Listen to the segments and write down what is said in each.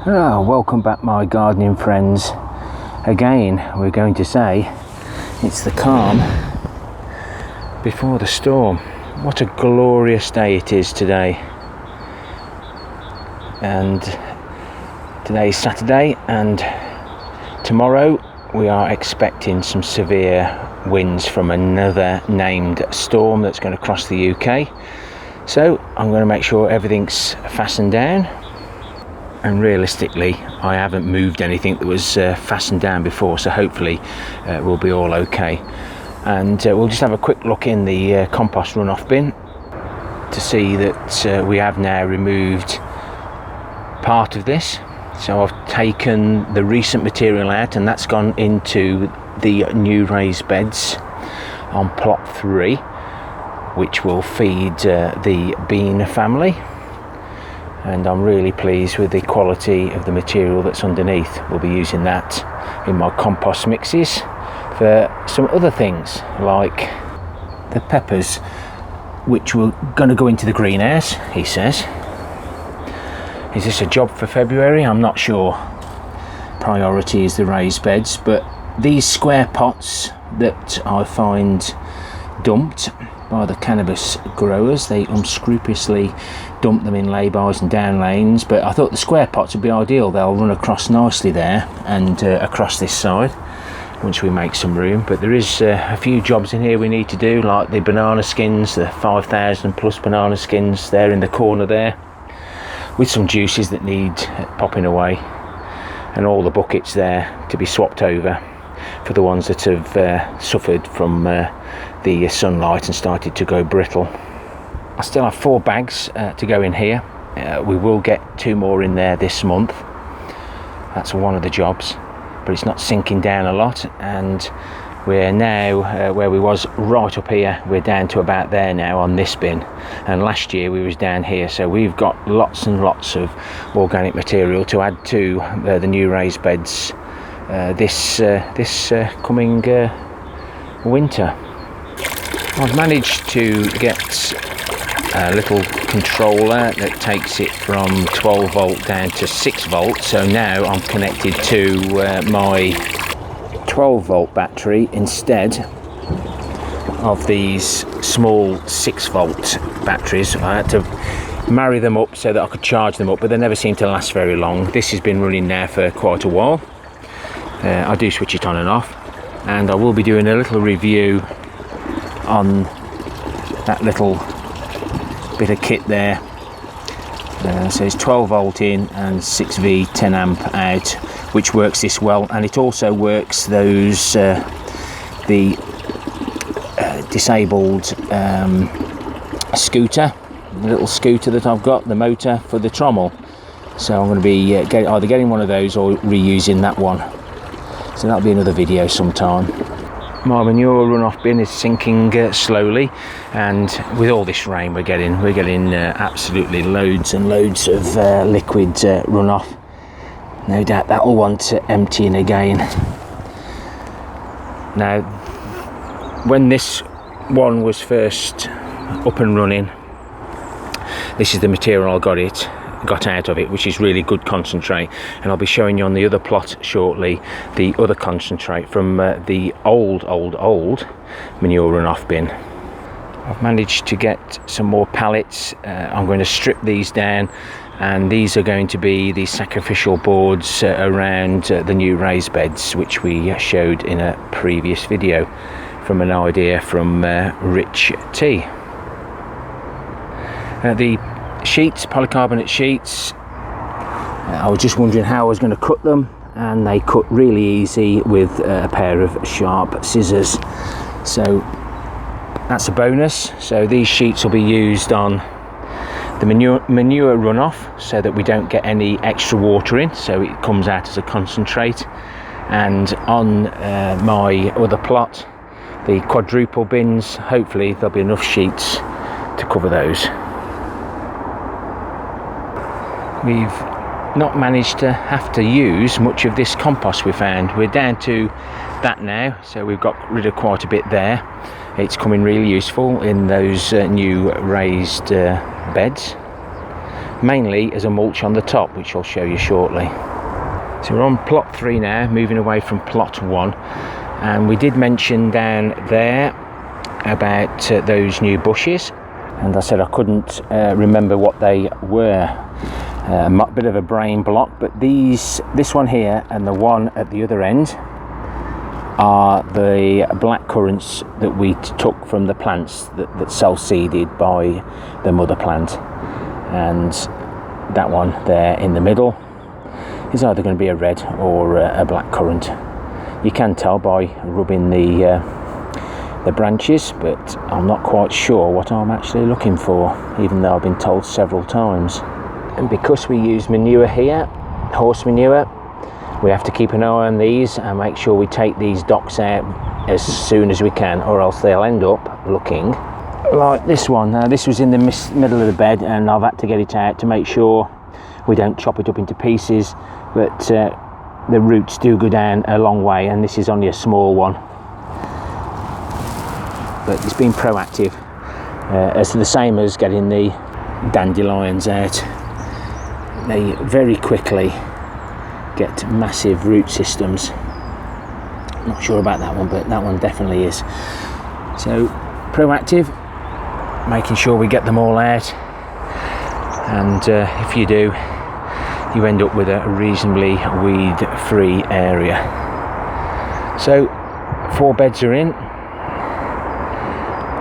Oh, welcome back, my gardening friends. Again, we're going to say it's the calm before the storm. What a glorious day it is today. And today's Saturday, and tomorrow we are expecting some severe winds from another named storm that's going to cross the UK. So I'm going to make sure everything's fastened down. And realistically, I haven't moved anything that was fastened down before, so hopefully we'll be all okay. And we'll just have a quick look in the compost runoff bin to see that we have now removed part of this. So I've taken the recent material out, and that's gone into the new raised beds on plot 3, which will feed the bean family. And I'm really pleased with the quality of the material that's underneath. We'll be using that in my compost mixes for some other things like the peppers, which we're going to go into the greenhouse, he says. Is this a job for February? I'm not sure. Priority is the raised beds, but these square pots that I find dumped by the cannabis growers, they unscrupulously dump them in lay-bys and down lanes, but I thought the square pots would be ideal. They'll run across nicely there and across this side once we make some room. But there is a few jobs in here we need to do, like the banana skins, the 5,000 plus banana skins there in the corner there, with some juices that need popping away, and all the buckets there to be swapped over for the ones that have suffered from the sunlight and started to go brittle. I still have 4 bags to go in here. We will get 2 more in there this month. That's one of the jobs, but it's not sinking down a lot, and we're now where we was right up here, we're down to about there now on this bin, and last year we was down here. So we've got lots and lots of organic material to add to the new raised beds this coming winter. I've managed to get a little controller that takes it from 12 volt down to 6 volt, so now I'm connected to my 12 volt battery instead of these small 6 volt batteries. I had to marry them up so that I could charge them up, but they never seem to last very long. This has been running now for quite a while. I do switch it on and off, and I will be doing a little review on that little bit of kit there. So it's 12 volt in and 6V 10 amp out, which works this well, and it also works those the disabled scooter, the little scooter that I've got, the motor for the trommel. So I'm going to be either getting one of those or reusing that one. So that'll be another video sometime. My manure runoff bin is sinking slowly, and with all this rain we're getting absolutely loads and loads of liquid runoff. No doubt that will want emptying again. Now, when this one was first up and running, this is the material I got out of it, which is really good concentrate, and I'll be showing you on the other plot shortly the other concentrate from the old manure runoff bin. I've managed to get some more pallets. I'm going to strip these down, and these are going to be the sacrificial boards around the new raised beds, which we showed in a previous video from an idea from Rich T. The sheets, polycarbonate sheets, I was just wondering how I was going to cut them, and they cut really easy with a pair of sharp scissors, so that's a bonus. So these sheets will be used on the manure runoff so that we don't get any extra water in, so it comes out as a concentrate. And on my other plot, the quadruple bins, hopefully there'll be enough sheets to cover those. We've not managed to have to use much of this compost we found. We're down to that now, so we've got rid of quite a bit there. It's coming really useful in those new raised beds. mainly as a mulch on the top, which I'll show you shortly. So we're on plot 3 now, moving away from plot 1, and we did mention down there about those new bushes, and I said I couldn't remember what they were. A bit of a brain block, but this one here and the one at the other end are the black currants that we took from the plants that self-seeded by the mother plant, and that one there in the middle is either going to be a red or a black currant. You can tell by rubbing the branches, but I'm not quite sure what I'm actually looking for, even though I've been told several times. And because we use manure here, horse manure, we have to keep an eye on these and make sure we take these docks out as soon as we can, or else they'll end up looking like this one. Now this was in the middle of the bed, and I've had to get it out to make sure we don't chop it up into pieces, but the roots do go down a long way, and this is only a small one. But it's been proactive, as the same as getting the dandelions out. They very quickly get massive root systems. Not sure about that one, but that one definitely is. So proactive, making sure we get them all out, and if you do, you end up with a reasonably weed-free area. So 4 beds are in.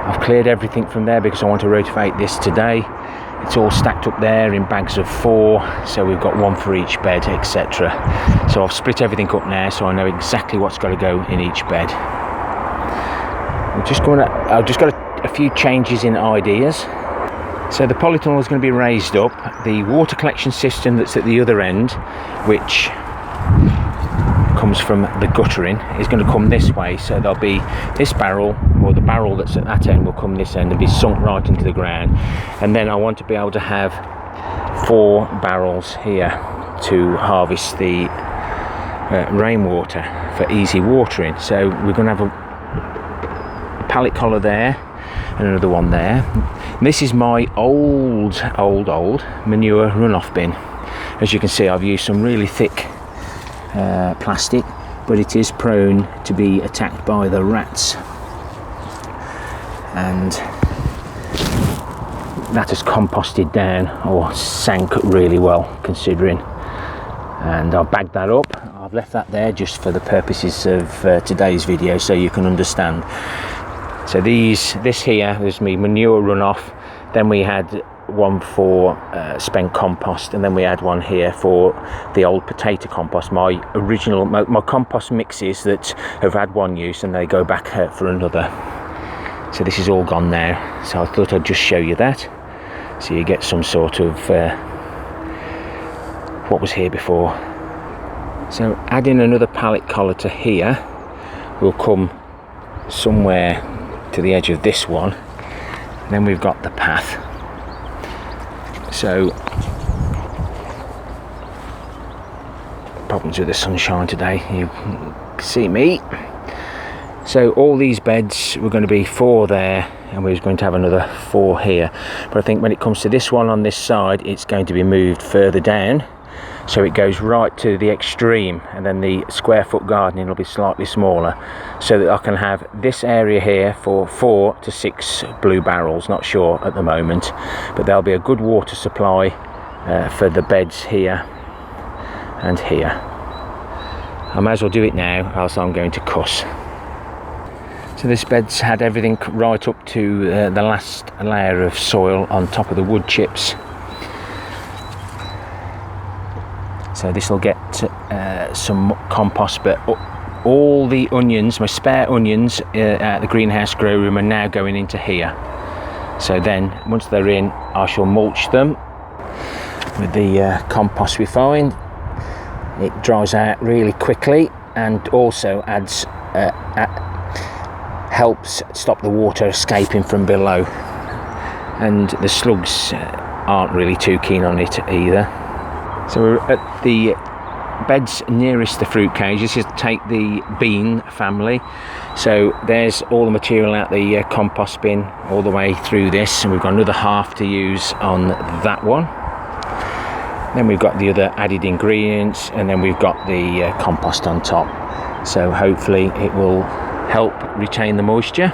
I've cleared everything from there because I want to rotate this today. It's all stacked up there in bags of 4, so we've got 1 for each bed, etc. So I've split everything up now, so I know exactly what's got to go in each bed. I've just got a few changes in ideas. So the polytunnel is going to be raised up. The water collection system that's at the other end, which comes from the guttering, is going to come this way. So there'll be this barrel, or the barrel that's at that end will come this end and be sunk right into the ground. And then I want to be able to have 4 barrels here to harvest the rainwater for easy watering. So we're going to have a pallet collar there and another one there. And this is my old manure runoff bin. As you can see, I've used some really thick plastic, but it is prone to be attacked by the rats, and that has composted down, or sank really well considering, and I've bagged that up. I've left that there just for the purposes of today's video, so you can understand. So this here is me manure runoff, then we had one for spent compost, and then we had one here for the old potato compost, my original my compost mixes that have had one use and they go back for another. So this is all gone now, so I thought I'd just show you that, so you get some sort of what was here before. So adding another pallet collar to here will come somewhere to the edge of this one, and then we've got the path. So problems with the sunshine today, you can see me. So all these beds were going to be 4 there, and we was going to have another 4 here, but I think when it comes to this one on this side, it's going to be moved further down, so it goes right to the extreme, and then the square foot gardening will be slightly smaller, so that I can have this area here for 4 to 6 blue barrels. Not sure at the moment, but there'll be a good water supply for the beds here and here. I may as well do it now, else I'm going to cuss. So this bed's had everything right up to the last layer of soil on top of the wood chips. So this will get some compost, but all the onions, my spare onions at the greenhouse grow room, are now going into here. So then once they're in, I shall mulch them with the compost we find. It dries out really quickly, and also adds helps stop the water escaping from below, and the slugs aren't really too keen on it either. So we're at the beds nearest the fruit cage. This is take the bean family. So there's all the material out the compost bin all the way through this, and we've got another half to use on that one. Then we've got the other added ingredients, and then we've got the compost on top. So hopefully it will help retain the moisture.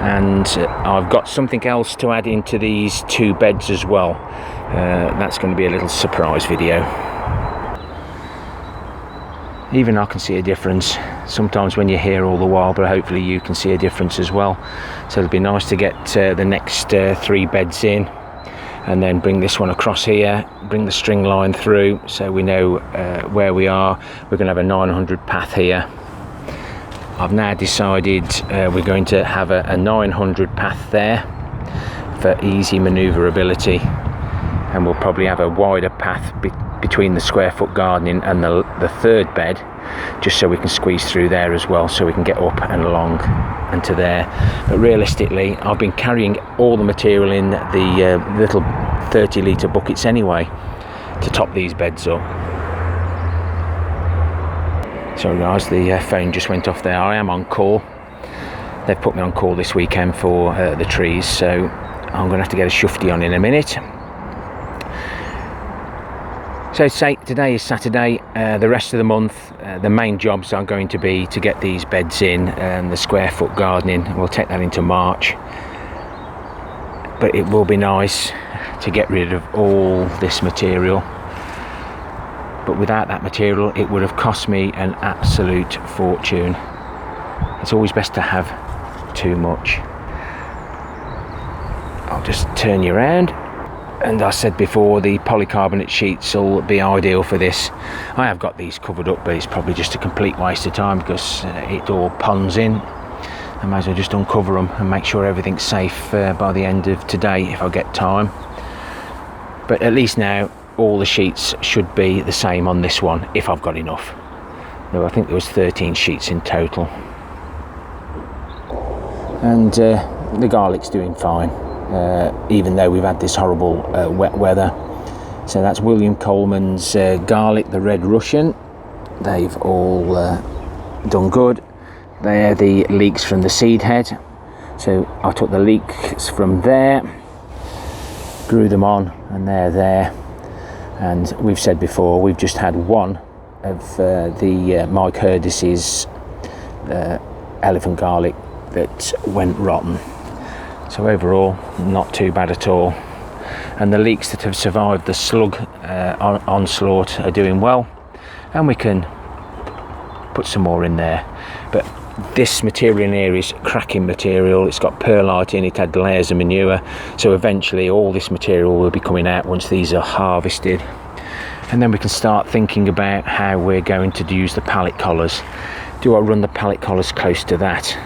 And I've got something else to add into these 2 beds as well. That's going to be a little surprise video. Even I can see a difference sometimes when you're here all the while, but hopefully you can see a difference as well. So it'll be nice to get the next 3 beds in, and then bring this one across here, bring the string line through so we know where we are. We're going to have a 900 path here. I've now decided we're going to have a 900 path there for easy manoeuvrability, and we'll probably have a wider path between the square foot gardening and the 3rd bed, just so we can squeeze through there as well, so we can get up and along and to there. But realistically, I've been carrying all the material in the little 30-litre buckets anyway to top these beds up. Sorry guys, the phone just went off there. I am on call. They've put me on call this weekend for the trees, so I'm going to have to get a shufty on in a minute. So say today is Saturday. The rest of the month, the main jobs are going to be to get these beds in and the square foot gardening. We'll take that into March. But it will be nice to get rid of all this material. But without that material, it would have cost me an absolute fortune. It's always best to have too much. I'll just turn you around. And I said before, the polycarbonate sheets will be ideal for this. I have got these covered up, but it's probably just a complete waste of time because it all ponds in. I might as well just uncover them and make sure everything's safe by the end of today if I get time. But at least now all the sheets should be the same on this one if I've got enough. Though I think there was 13 sheets in total. And the garlic's doing fine. Even though we've had this horrible wet weather. So that's William Coleman's garlic, the Red Russian. They've all done good. They're the leeks from the seed head. So I took the leeks from there, grew them on, and they're there. And we've said before, we've just had one of the Mike Hurdis's elephant garlic that went rotten. So overall, not too bad at all. And the leeks that have survived the slug onslaught are doing well, and we can put some more in there. But this material in here is cracking material. It's got perlite in it, had layers of manure, so eventually all this material will be coming out once these are harvested. And then we can start thinking about how we're going to use the pallet collars. Do I run the pallet collars close to that?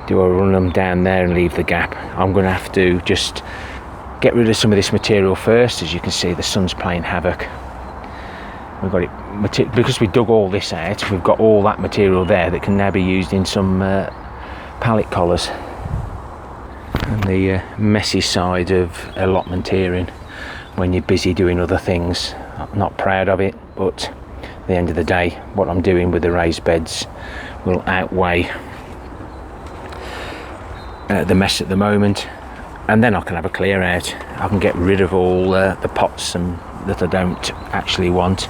Do I run them down there and leave the gap? I'm going to have to just get rid of some of this material first. As you can see, the sun's playing havoc. We've got it because we dug all this out. We've got all that material there that can now be used in some pallet collars. And the messy side of allotmenteering when you're busy doing other things. I'm not proud of it, but at the end of the day, what I'm doing with the raised beds will outweigh the mess at the moment. And then I can have a clear out. I can get rid of all the pots that I don't actually want.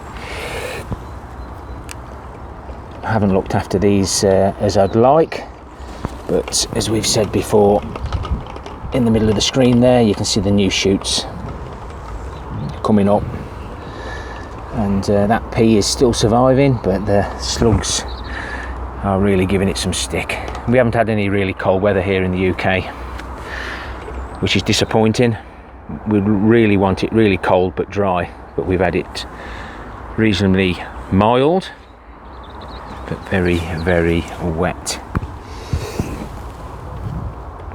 I haven't looked after these as I'd like, but as we've said before, in the middle of the screen there you can see the new shoots coming up, and that pea is still surviving, but the slugs are really giving it some stick. We haven't had any really cold weather here in the UK, which is disappointing. We really want it really cold but dry, but we've had it reasonably mild but very, very wet.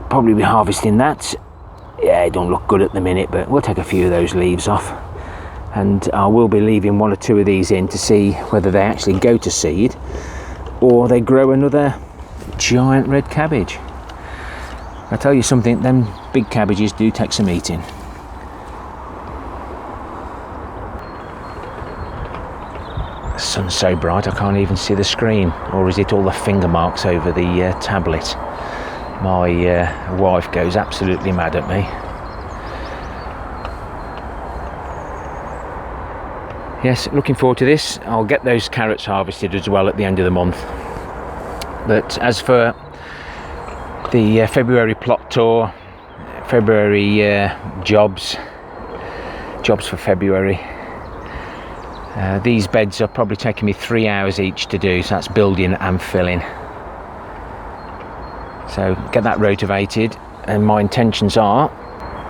Probably be harvesting that. Yeah, it don't look good at the minute, but we'll take a few of those leaves off, and I will be leaving 1 or 2 of these in to see whether they actually go to seed or they grow another giant red cabbage. I tell you something, them big cabbages do take some eating. The sun's so bright I can't even see the screen, or is it all the finger marks over the tablet? My wife goes absolutely mad at me. yes, looking forward to this. I'll get those carrots harvested as well at the end of the month. But as for the February plot tour, February jobs for February, these beds are probably taking me 3 hours each to do, so that's building and filling. So get that rotivated, and my intentions are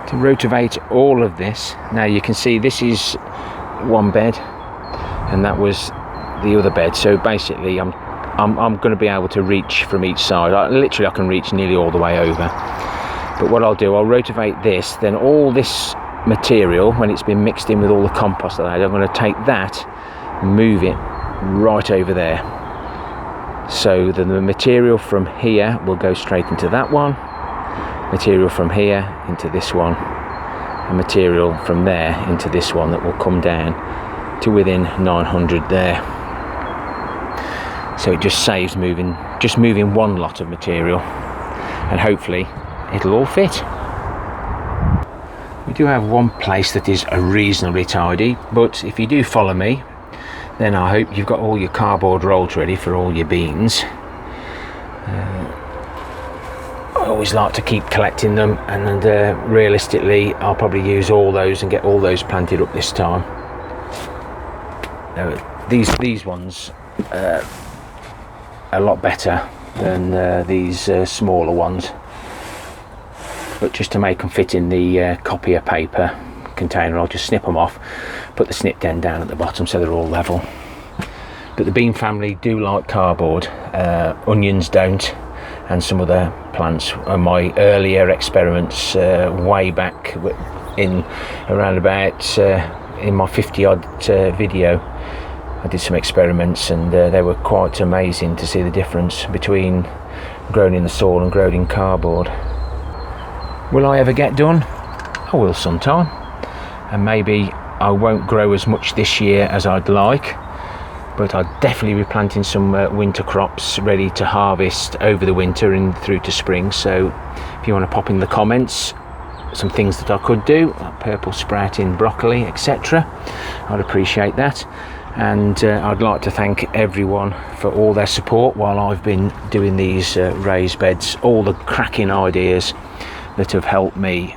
to rotivate all of this. Now you can see this is one bed and that was the other bed, so basically I'm going to be able to reach from each side. I can reach nearly all the way over. But what I'll do, I'll rotivate this, then all this material, when it's been mixed in with all the compost that I had, I'm going to take that and move it right over there, so then the material from here will go straight into that one, material from here into this one, and material from there into this one that will come down to within 900 there. So it just saves moving one lot of material, and hopefully it'll all fit. We do have one place that is reasonably tidy, but if you do follow me, then I hope you've got all your cardboard rolls ready for all your beans. I always like to keep collecting them, and realistically I'll probably use all those and get all those planted up this time. These ones are a lot better than these smaller ones, but just to make them fit in the copier paper container, I'll just snip them off, put the snip end down at the bottom so they're all level. But the bean family do like cardboard, onions don't, and some other plants. My earlier experiments way back in around about in my 50 odd video, I did some experiments, and they were quite amazing to see the difference between growing in the soil and growing in cardboard. Will I ever get done? I will sometime, and maybe I won't grow as much this year as I'd like, but I'll definitely be planting some winter crops ready to harvest over the winter and through to spring. So if you want to pop in the comments some things that I could do, like purple sprouting broccoli, etc., I'd appreciate that. And I'd like to thank everyone for all their support while I've been doing these raised beds, all the cracking ideas that have helped me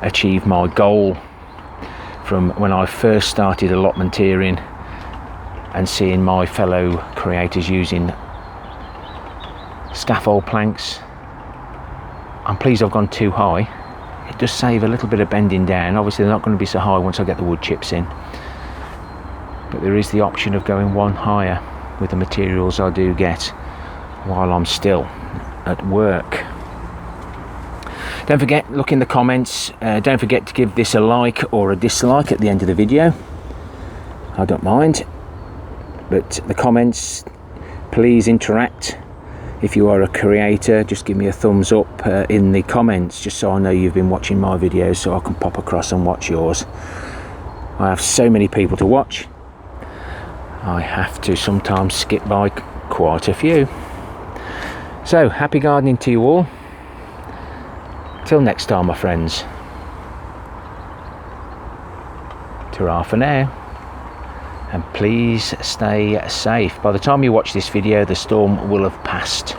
achieve my goal from when I first started allotmenteering, and seeing my fellow creators using scaffold planks. I'm pleased I've gone too high. It does save a little bit of bending down. Obviously they're not going to be so high once I get the wood chips in, but there is the option of going one higher with the materials I do get while I'm still at work. Don't forget, look in the comments. Don't forget to give this a like or a dislike at the end of the video. I don't mind. But the comments, please interact. If you are a creator, just give me a thumbs up in the comments, just so I know you've been watching my videos, so I can pop across and watch yours. I have so many people to watch, I have to sometimes skip by quite a few. So happy gardening to you all. Till next time, my friends. Ta-ra for now. And please stay safe. By the time you watch this video, the storm will have passed.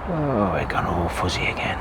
Oh, it gone all fuzzy again.